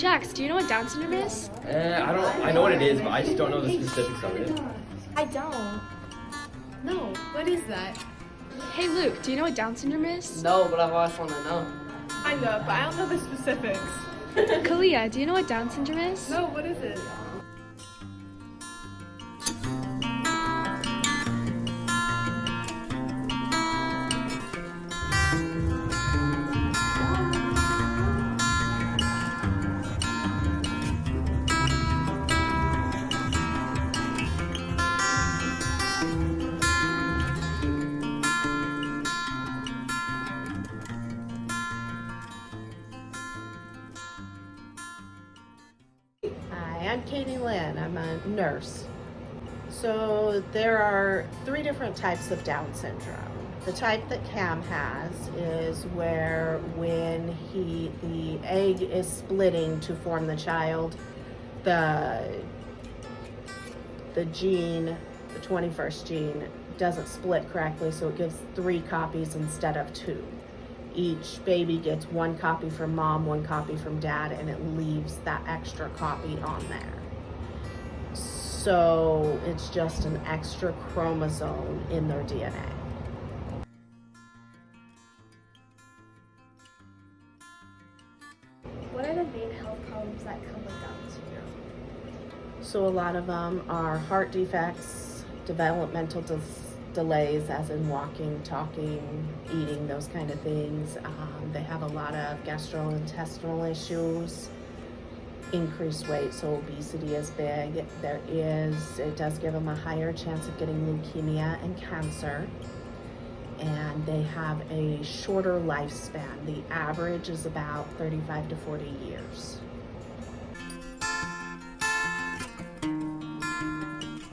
Jax, do you know what Down syndrome is? I know what it is, but I just don't know the specifics of it. I don't. No, what is that? Hey Luke, do you know what Down syndrome is? No, but I've always wanted to know. I know, but I don't know the specifics. Kalia, do you know what Down syndrome is? No, what is it? Hi, I'm Katie Lynn. I'm a nurse. So there are 3 different types of Down syndrome. The type that Cam has is where when the egg is splitting to form the child, the gene, the 21st gene, doesn't split correctly, so it gives 3 copies instead of 2. Each baby gets 1 copy from mom, 1 copy from dad, and it leaves that extra copy on there. So it's just an extra chromosome in their DNA. What are the main health problems that come with Down syndrome? So a lot of them are heart defects, developmental delays, as in walking, talking, eating, those kind of things. They have a lot of gastrointestinal issues, increased weight, so obesity is big. It does give them a higher chance of getting leukemia and cancer. And they have a shorter lifespan. The average is about 35 to 40 years.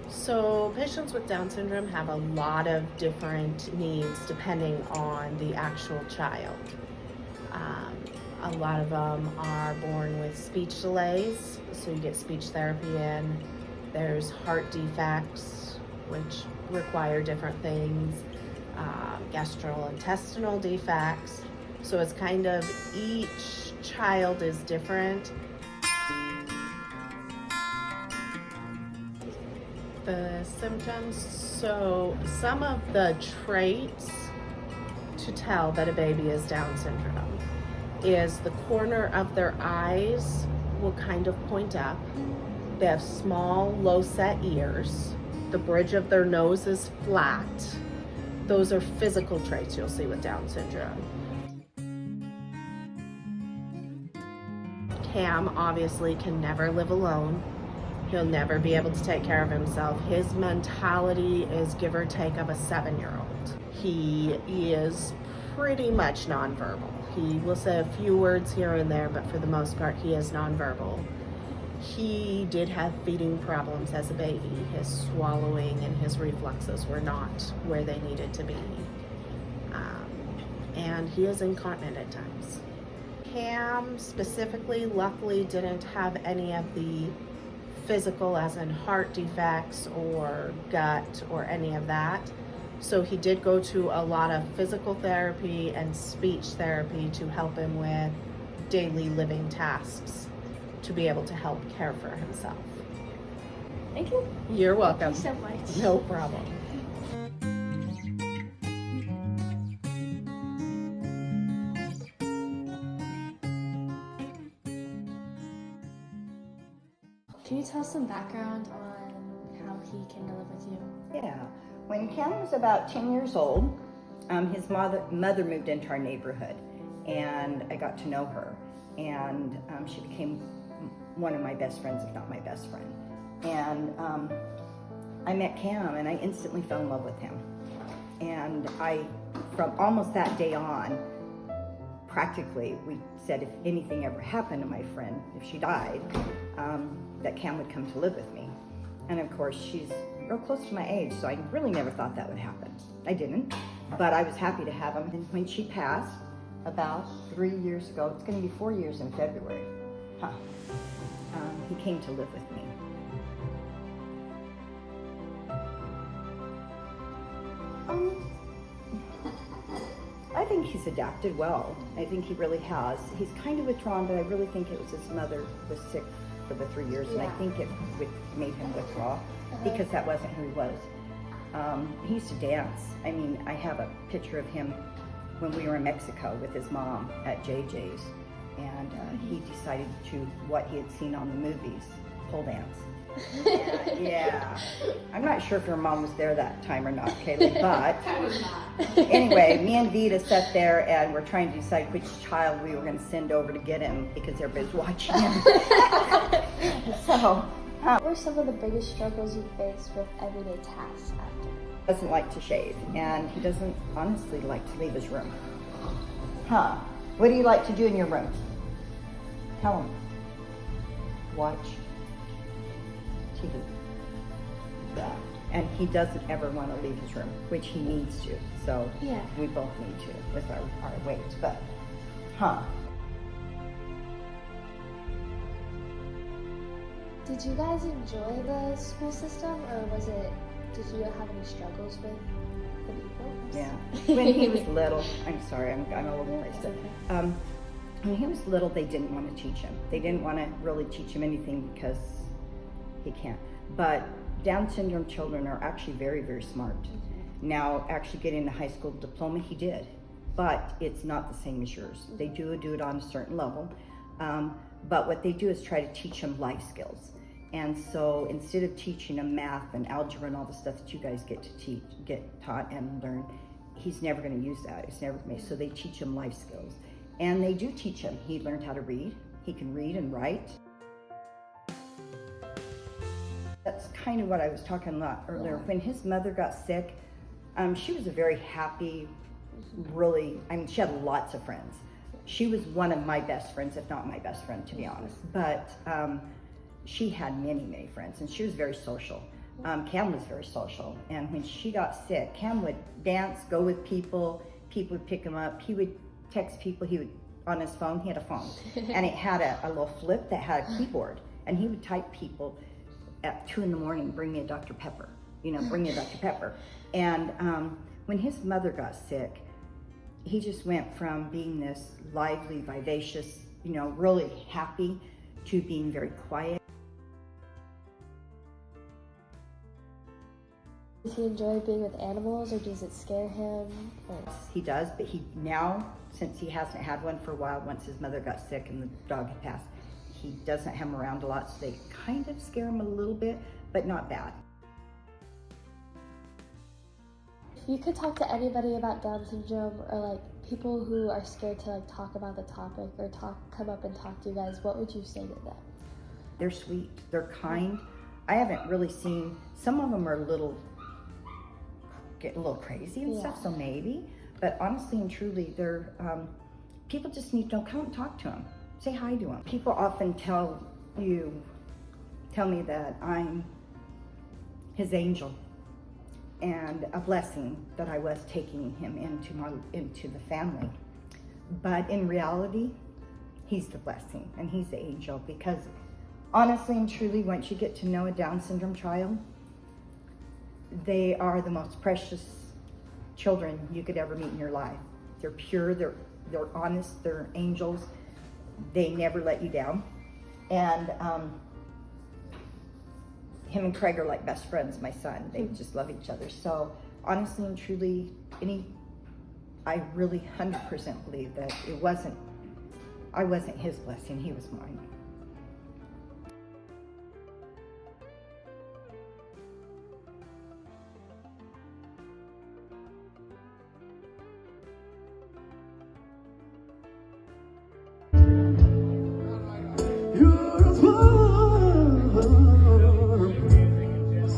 So patients with Down syndrome have a lot of different needs depending on the actual child. A lot of them are born with speech delays, so you get speech therapy in. There's heart defects, which require different things, gastrointestinal defects. So it's kind of each child is different. The symptoms, so some of the traits to tell that a baby is Down syndrome is the corner of their eyes will kind of point up. They have small, low set ears. The bridge of their nose is flat. Those are physical traits you'll see with Down syndrome. Cam obviously can never live alone. He'll never be able to take care of himself. His mentality is give or take of a 7-year-old. He is pretty much nonverbal. He will say a few words here and there, but for the most part, he is nonverbal. He did have feeding problems as a baby. His swallowing and his reflexes were not where they needed to be. And he is incontinent at times. Cam specifically, luckily, didn't have any of the physical, as in heart defects or gut or any of that. So he did go to a lot of physical therapy and speech therapy to help him with daily living tasks to be able to help care for himself. Thank you. You're welcome. Thank you so much. No problem. Can you tell us some background on how he came to live with you? Yeah, when Cam was about 10 years old, his mother moved into our neighborhood, and I got to know her, and she became one of my best friends, if not my best friend. And I met Cam, and I instantly fell in love with him. And from almost that day on, practically, we said if anything ever happened to my friend, if she died, that Cam would come to live with me. And of course, she's real close to my age, so I really never thought that would happen. I didn't, but I was happy to have him. And when she passed, about 3 years ago, it's gonna be 4 years in February, he came to live with me. I think he's adapted well. I think he really has. He's kind of withdrawn, but I really think it was his mother was sick for the 3 years, and I think it made him withdraw because that wasn't who he was. He used to dance. I mean, I have a picture of him when we were in Mexico with his mom at JJ's, and he decided to, what he had seen on the movies, pole dance. Yeah. I'm not sure if your mom was there that time or not, Kaylee, but anyway, me and Vita sat there and we're trying to decide which child we were going to send over to get him because everybody's watching him. So, What were some of the biggest struggles you faced with everyday tasks after? doesn't like to shave, and he doesn't honestly like to leave his room. Huh? What do you like to do in your room? Tell him. Watch TV. Yeah. And he doesn't ever want to leave his room, which he needs to. So Yeah. we both need to with our weight. But, huh? Did you guys enjoy the school system, or did you have any struggles with the people? Yeah. When he was little, I'm sorry, I'm all over the place. It's okay. When he was little, they didn't want to teach him. They didn't want to really teach him anything because he can't. But Down syndrome children are actually very, very smart. Now, actually getting a high school diploma, he did. But it's not the same as yours. They do it on a certain level. But what they do is try to teach them life skills. And so instead of teaching them math and algebra and all the stuff that you guys get taught and learn, he's never going to use that. It's never going to. So they teach him life skills. And they do teach him. He learned how to read. He can read and write. That's kind of what I was talking about earlier. Yeah. When his mother got sick, she was a very happy, really, I mean, she had lots of friends. She was one of my best friends, if not my best friend, to be honest. But she had many, many friends, and she was very social. Cam was very social, and when she got sick, Cam would dance, go with people, people would pick him up, he would text people, he would, on his phone, he had a phone, and it had a little flip that had a keyboard, and he would type people at 2 a.m, bring me a Dr. Pepper, bring me a Dr. Pepper. And when his mother got sick, he just went from being this lively, vivacious, really happy, to being very quiet. Does he enjoy being with animals, or does it scare him? Or... He does, but he now, since he hasn't had one for a while, once his mother got sick and the dog had passed, he doesn't have them around a lot, so they kind of scare him a little bit, but not bad. If you could talk to anybody about Down syndrome, or like people who are scared to like talk about the topic or come up and talk to you guys, what would you say to them? They're sweet, they're kind. I haven't really seen, some of them are get a little crazy and stuff, so maybe, but honestly and truly, they're, people just need to come and talk to them. Say hi to them. People often tell me that I'm his angel and a blessing that I was taking him into the family. But in reality, he's the blessing and he's the angel, because honestly and truly, once you get to know a Down syndrome child, they are the most precious children you could ever meet in your life. They're pure, they're honest, they're angels. They never let you down. And him and Craig are like best friends, my son. They just love each other. So honestly and truly, I really 100% believe that I wasn't his blessing, he was mine.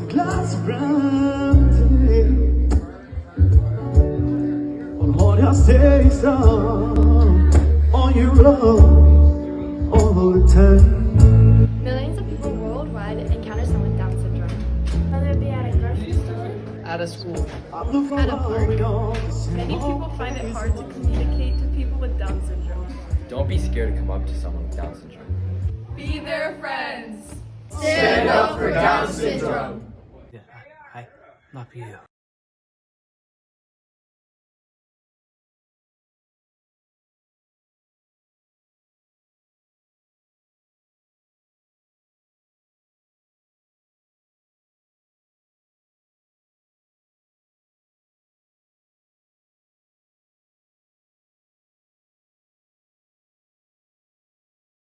Glass brandy on what I say so on your own all the time. Millions of people worldwide encounter someone with Down syndrome. Whether it be at a grocery store, At a school. At a park. Many people find it hard to communicate to people with Down syndrome. Don't be scared to come up to someone with Down syndrome. Be their friends. Stand up for Down syndrome. Yeah, I love you.